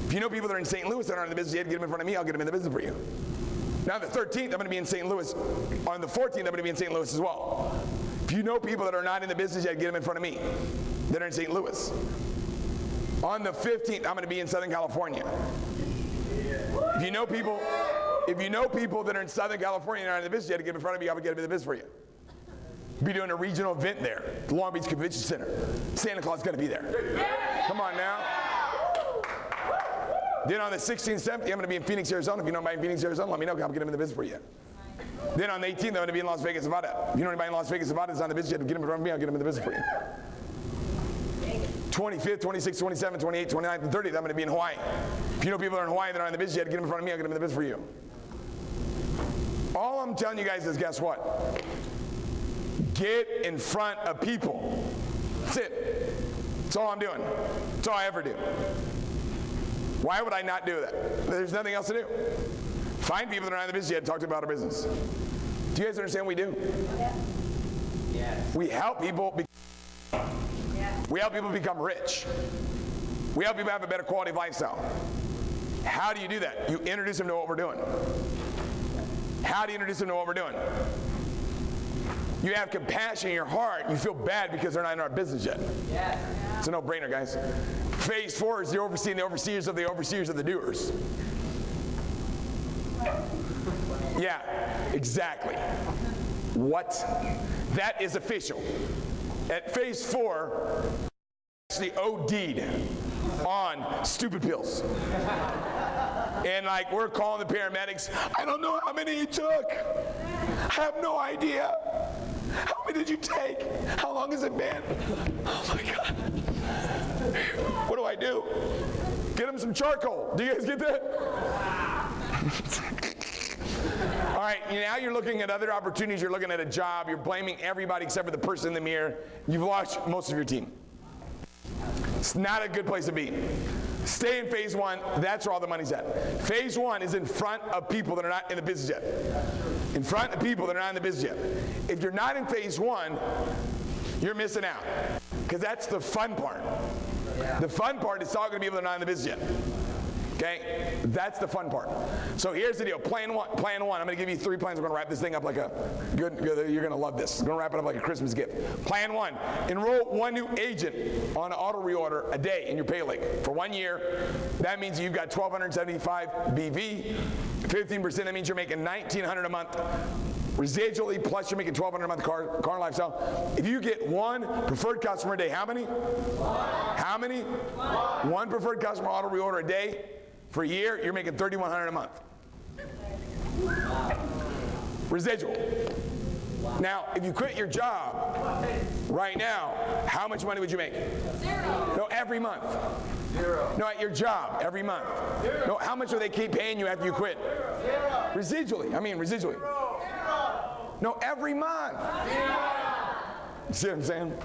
If you know people that are in St. Louis that aren't in the business yet, get them in front of me, I'll get them in the business for you. Now the 13th, I'm going to be in St. Louis. On the 14th, I'm going to be in St. Louis as well. If you know people that are not in the business yet, get them in front of me that are in St. Louis. On the 15th, I'm going to be in Southern California. If you know people If you know people that are in Southern California and are in the business, you have to get in front of you, I'll get in the business for you. Be doing a regional event there, the Long Beach Convention Center. Santa Claus is going to be there. Come on now. Then on the 16th, 17th, I'm going to be in Phoenix, Arizona. If you know anybody in Phoenix, Arizona, let me know. I'll get them in the business for you. Then on the 18th, I'm going to be in Las Vegas, Nevada. If you know anybody in Las Vegas, Nevada that's on the business, you have to get them in front of me. I'll get them in the business for you. 25th, 26th, 27th, 28th, 29th, and 30th, I'm going to be in Hawaii. If you know people that are in Hawaii that are in the business, you have to get them in front of me. I'll get them in the business for you. All I'm telling you guys is, guess what? Get in front of people. That's it. That's all I'm doing. That's all I ever do. Why would I not do that? There's nothing else to do. Find people that are in the business yet and talk to them about our business. Do you guys understand what we do? Yes. We help people become rich. We help people have a better quality of lifestyle. How do you do that? You introduce them to what we're doing. How do you introduce them to what we're doing? You have compassion in your heart. You feel bad because they're not in our business yet. Yes. It's a no-brainer, guys. Phase 4 is the overseeing the overseers of the doers. Yeah, exactly. What? That is official. At phase 4, actually OD'd on stupid pills. And like, we're calling the paramedics. I don't know how many you took. I have no idea. How many did you take? How long has it been? Oh my God. What do I do? Get them some charcoal. Do you guys get that? All right, now you're looking at other opportunities. You're looking at a job. You're blaming everybody except for the person in the mirror. You've lost most of your team. It's not a good place to be. Stay in phase 1. That's where all the money's at. Phase 1 is in front of people that are not in the business yet. In front of people that are not in the business yet. If you're not in phase 1, you're missing out. Because that's the fun part. The fun part is talking to people that are not in the business yet. Okay? That's the fun part. So here's the deal. Plan one. I'm going to give you 3 plans. We're going to wrap this thing up like a good, you're going to love this. We're going to wrap it up like a Christmas gift. Plan 1. Enroll 1 new agent on auto reorder a day in your pay lake for 1 year. That means you've got 1,275 BV. 15%, that means you're making $1,900 a month. Residually, plus you're making $1,200 a month car and lifestyle. If you get 1 preferred customer a day, how many? How many? 1 preferred customer auto reorder a day. For a year, you're making $3,100 a month. Residual. Now, if you quit your job right now, how much money would you make? 0. No, every month. 0. No, at your job, every month. 0. No, how much will they keep paying you after you quit? 0. Residually. I mean, residually. 0. No, every month. 0. See what I'm saying?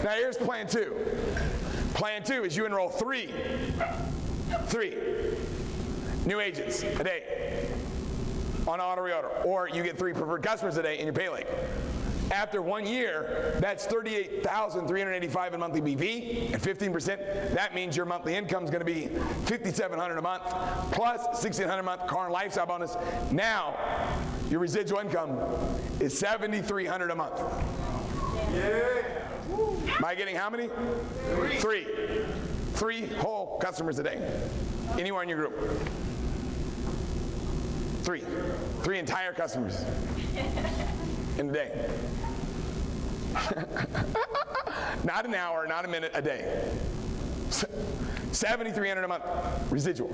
Now, here's plan 2. Plan 2 is you enroll 3 new agents a day on auto reorder, or you get 3 preferred customers a day in your pay lake. After 1 year, that's $38,385 in monthly BV at 15%. That means your monthly income is going to be $5,700 a month plus $1,600 a month car and lifestyle bonus. Now, your residual income is $7,300 a month. Yeah. By getting how many? 3. 3 whole customers a day. Anywhere in your group. 3 entire customers in a day. Not an hour, not a minute, a day. $7,300 a month residual.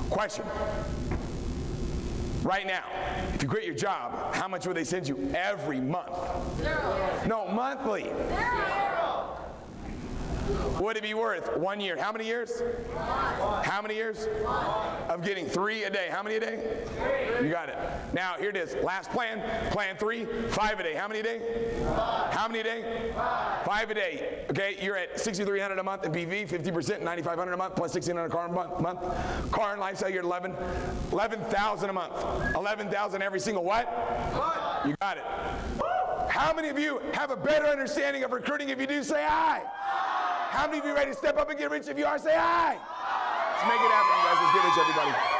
Question. Right now, if you quit your job, how much would they send you every month? 0. No, monthly. 0. Would it be worth 1 year? How many years? 1. How many years? 1. Of getting 3 a day. How many a day? 3. You got it. Now, here it is. Last plan. Plan 3, 5 a day. How many a day? 5. How many a day? 5 a day. Okay, you're at $6,300 a month in BV, 50%, $9,500 a month, plus $1,600 car a month. Car and lifestyle, you're at $11,000 a month. $11,000 every single what? You got it. How many of you have a better understanding of recruiting? If you do, say aye. How many of you ready to step up and get rich? If you are, say aye. Let's make it happen, you guys. Let's get rich, everybody.